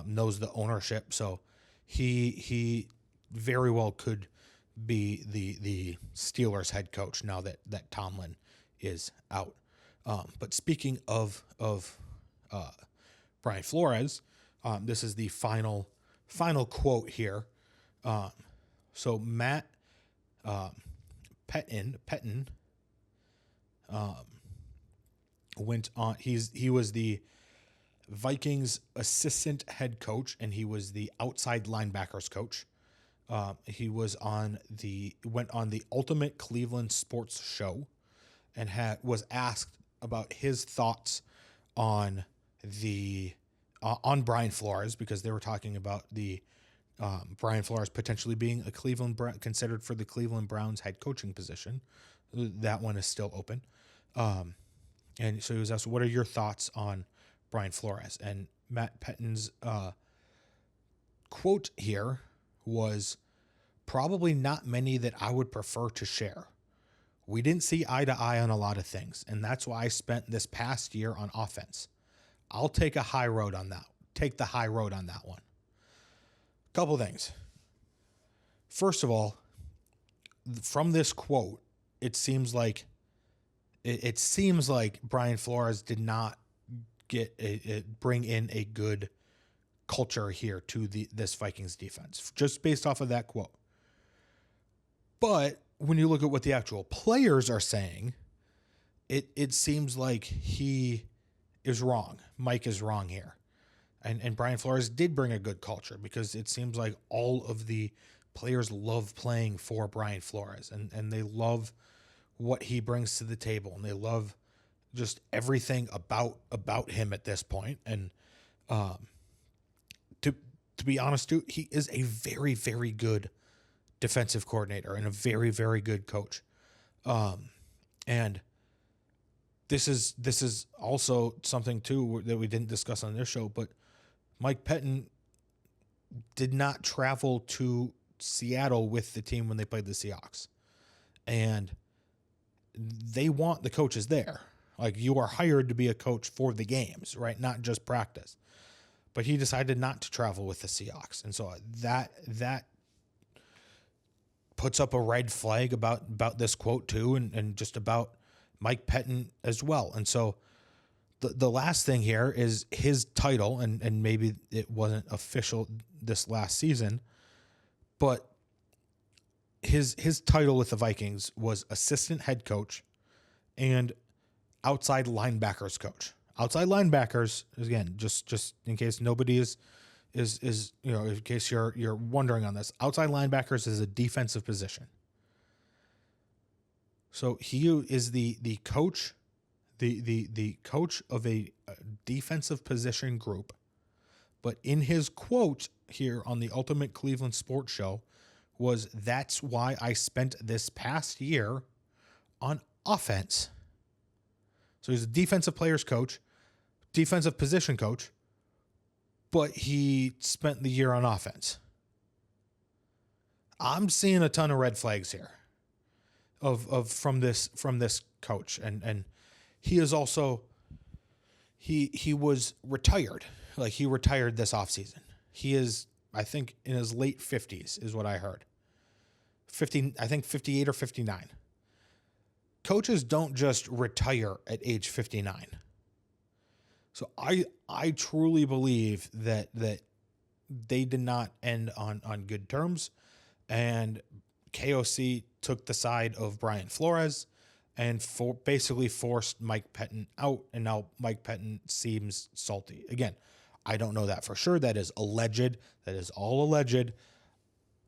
knows the ownership. So he very well could be the Steelers head coach now that Tomlin is out. But speaking of Brian Flores, this is the final quote here. So Matt Pettine went on. He was the Vikings assistant head coach, and he was the outside linebackers coach. He went on the Ultimate Cleveland Sports Show, and was asked about his thoughts on Brian Flores, because they were talking about the Brian Flores potentially being considered for the Cleveland Browns head coaching position. That one is still open. And so he was asked, what are your thoughts on Brian Flores? And Matt Pettine's quote here was, probably not many that I would prefer to share. We didn't see eye to eye on a lot of things, and that's why I spent this past year on offense. I'll take the high road on that one. Couple things. First of all, from this quote, it seems like Brian Flores did not bring in a good culture here to this Vikings defense, just based off of that quote. But when you look at what the actual players are saying, it seems like he is wrong. Mike is wrong here. And Brian Flores did bring a good culture, because it seems like all of the players love playing for Brian Flores, and they love what he brings to the table, and they love just everything about him at this point. And to be honest, dude, he is a very, very good defensive coordinator and a very, very good coach. And this is also something too that we didn't discuss on this show, but Mike Pettine did not travel to Seattle with the team when they played the Seahawks. And they want the coaches there. Like, you are hired to be a coach for the games, right? Not just practice. But he decided not to travel with the Seahawks. And so that puts up a red flag about this quote too, and just about Mike Pettine as well. And so the last thing here is his title, and maybe it wasn't official this last season, but his title with the Vikings was assistant head coach and outside linebackers coach. Outside linebackers, again, just in case nobody is in case you're wondering on this, outside linebackers is a defensive position. So he is the coach, the coach of a defensive position group. But in his quote here on the Ultimate Cleveland Sports Show was, that's why I spent this past year on offense. So he's a defensive players coach, defensive position coach, but he spent the year on offense. I'm seeing a ton of red flags here from this coach. And he is also, he was retired. Like, he retired this offseason. He is, I think, in his late 50s is what I heard. 58 or 59. Coaches don't just retire at age 59. So I truly believe that they did not end on good terms, and KOC took the side of Brian Flores, and basically forced Mike Pettin out, and now Mike Pettin seems salty. Again, I don't know that for sure. That is alleged. That is all alleged.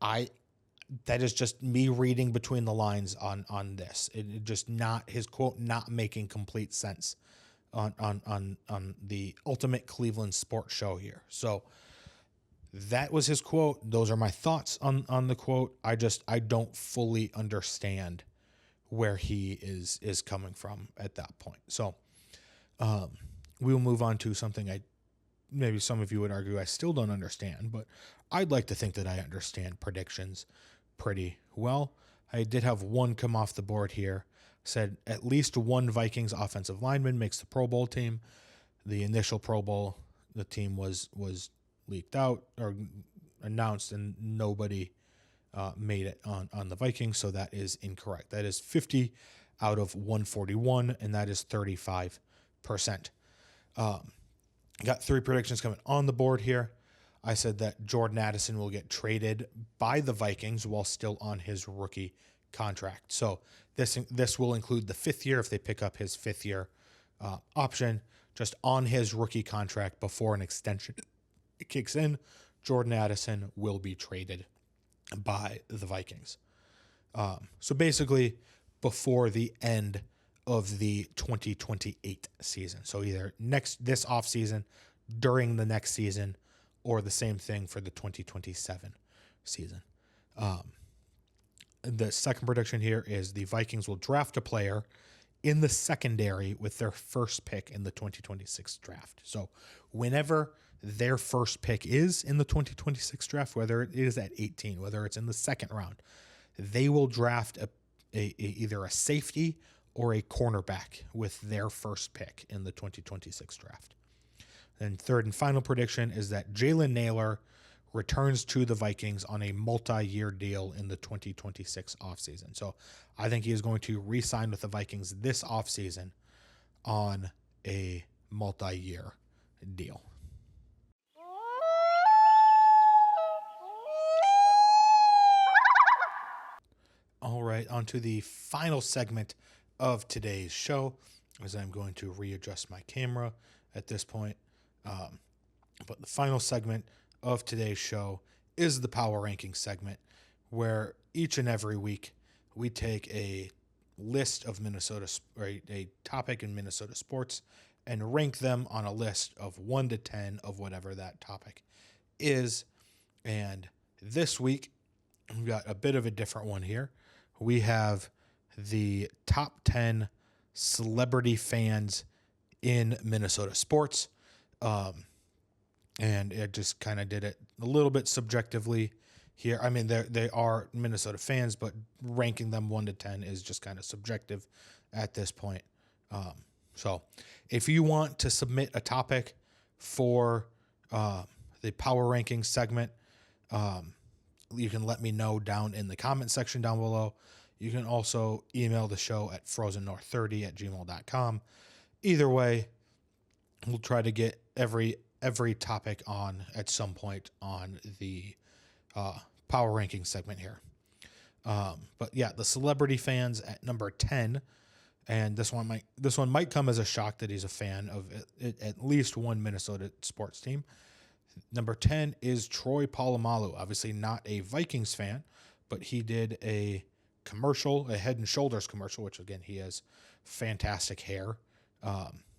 That is just me reading between the lines on this. It just not his quote not making complete sense on the Ultimate Cleveland Sports Show here. So that was his quote. Those are my thoughts on the quote. I don't fully understand where he is coming from at that point. So we'll move on to something maybe some of you would argue I still don't understand, but I'd like to think that I understand predictions pretty well. I did have one come off the board here. Said at least one Vikings offensive lineman makes the Pro Bowl team. The initial Pro Bowl, the team was leaked out or announced, and nobody made it on the Vikings, so that is incorrect. That is 50 out of 141, and that is 35%. Got 3 predictions coming on the board here. I said that Jordan Addison will get traded by the Vikings while still on his rookie contract. So this will include the 5th year if they pick up his 5th year option. Just on his rookie contract before an extension kicks in, Jordan Addison will be traded by the Vikings. So basically before the end of the 2028 season. So either this offseason, during the next season, or the same thing for the 2027 season. The second prediction here is the Vikings will draft a player in the secondary with their first pick in the 2026 draft. So whenever their first pick is in the 2026 draft, whether it is at 18, whether it's in the second round, they will draft either a safety or a cornerback with their first pick in the 2026 draft. And third and final prediction is that Jalen Naylor returns to the Vikings on a multi-year deal in the 2026 offseason. So I think he is going to re-sign with the Vikings this offseason on a multi-year deal. All right, on to the final segment of today's show, as I'm going to readjust my camera at this point. But the final segment of today's show is the power ranking segment, where each and every week we take a list of a topic in Minnesota sports and rank them on a list of 1 to 10 of whatever that topic is. And this week we've got a bit of a different one here. We have the top 10 celebrity fans in Minnesota sports. And it just kind of did it a little bit subjectively here. I mean, they are Minnesota fans, but ranking them 1 to 10 is just kind of subjective at this point. So if you want to submit a topic for the power ranking segment, you can let me know down in the comment section down below. You can also email the show at frozennorth30@gmail.com. Either way, we'll try to get every topic on at some point on the power ranking segment here. But yeah, the celebrity fans at number 10, and this one might come as a shock that he's a fan of at least one Minnesota sports team. Number 10 is Troy Polamalu. Obviously not a Vikings fan, but he did a commercial, a Head and Shoulders commercial, which again, he has fantastic hair.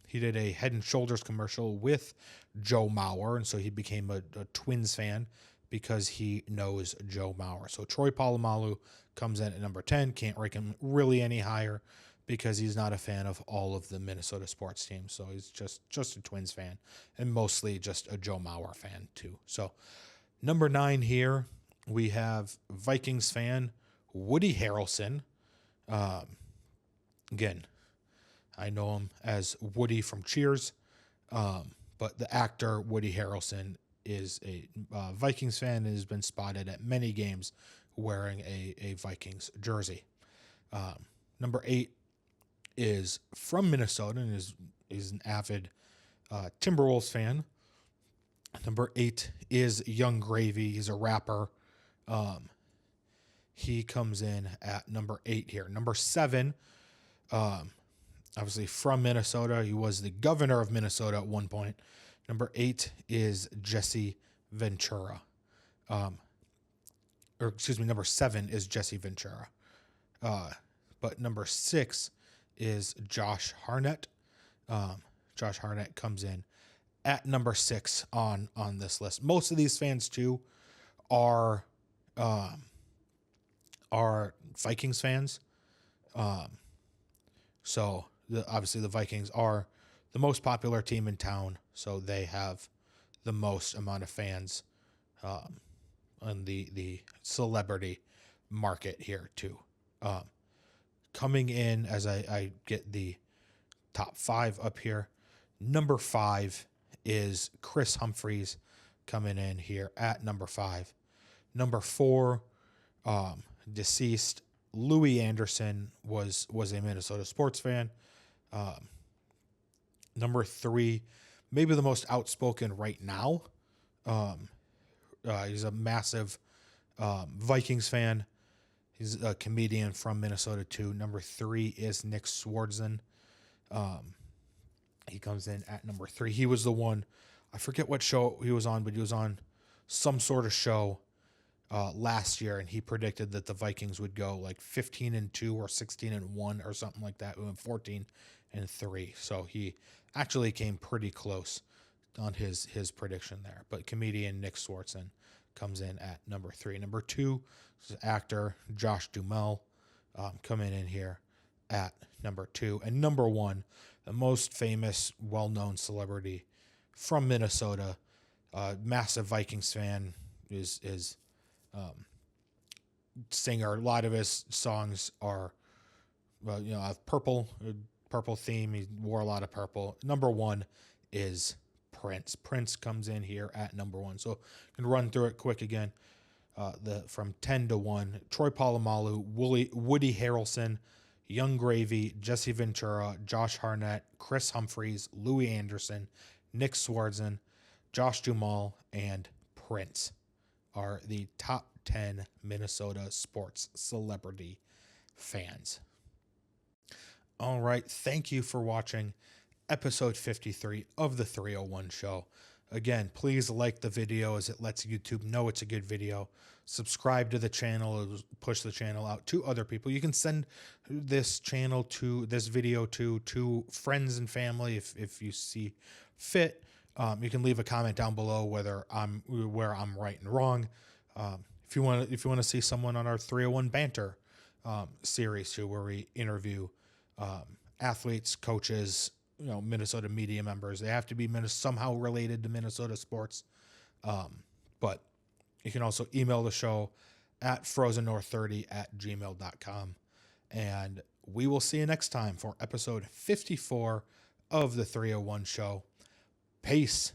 He did a Head and Shoulders commercial with Joe Mauer, and so he became a Twins fan because he knows Joe Mauer. So Troy Polamalu comes in at number 10. Can't rank him really any higher because he's not a fan of all of the Minnesota sports teams. So he's just a Twins fan and mostly just a Joe Mauer fan too. So number 9 here, we have Vikings fan Woody Harrelson. Again, I know him as Woody from Cheers, but the actor Woody Harrelson is a Vikings fan and has been spotted at many games wearing a Vikings jersey. Number 8 is from Minnesota and is an avid Timberwolves fan. Number 8 is Young Gravy. He's a rapper. He comes in at number 8 here. Number 7, Obviously from Minnesota. He was the governor of Minnesota at one point. Number 8 is Jesse Ventura. Number 7 is Jesse Ventura. But number 6 is Josh Harnett. Josh Harnett comes in at number 6 on this list. Most of these fans too are Vikings fans. So obviously the Vikings are the most popular team in town, so they have the most amount of fans on the celebrity market here too. Coming in as I get the top 5 up here, number 5 is Chris Humphries coming in here at number 5. Number 4, deceased Louis Anderson was a Minnesota sports fan. Number 3, maybe the most outspoken right now. He's a massive Vikings fan. He's a comedian from Minnesota too. Number 3 is Nick Swardson. He comes in at number 3. He was the one, I forget what show he was on, but he was on some sort of show last year, and he predicted that the Vikings would go like 15-2 or 16-1 or something like that. We went 14-3. So he actually came pretty close on his prediction there. But comedian Nick Swardson comes in at number 3. Number 2 is actor Josh Duhamel coming in here at number 2. And number 1, the most famous, well-known celebrity from Minnesota, massive Vikings fan, is singer. A lot of his songs are, have purple theme. He wore a lot of purple. Number 1 is Prince. Prince comes in here at number 1. So I can run through it quick again. From 10 to 1, Troy Polamalu, Woody Harrelson, Young Gravy, Jesse Ventura, Josh Harnett, Chris Humphries, Louis Anderson, Nick Swardson, Josh Duhamel, and Prince are the top 10 Minnesota sports celebrity fans. All right. Thank you for watching episode 53 of the 301 show. Again, please like the video as it lets YouTube know it's a good video. Subscribe to the channel, push the channel out to other people. You can send this video to friends and family if you see fit. You can leave a comment down below where I'm right and wrong. If you want to see someone on our 301 banter series too, where we interview athletes, coaches, Minnesota media members. They have to be somehow related to Minnesota sports. But you can also email the show at frozennorth30@gmail.com. And we will see you next time for episode 54 of the 301 show. Peace.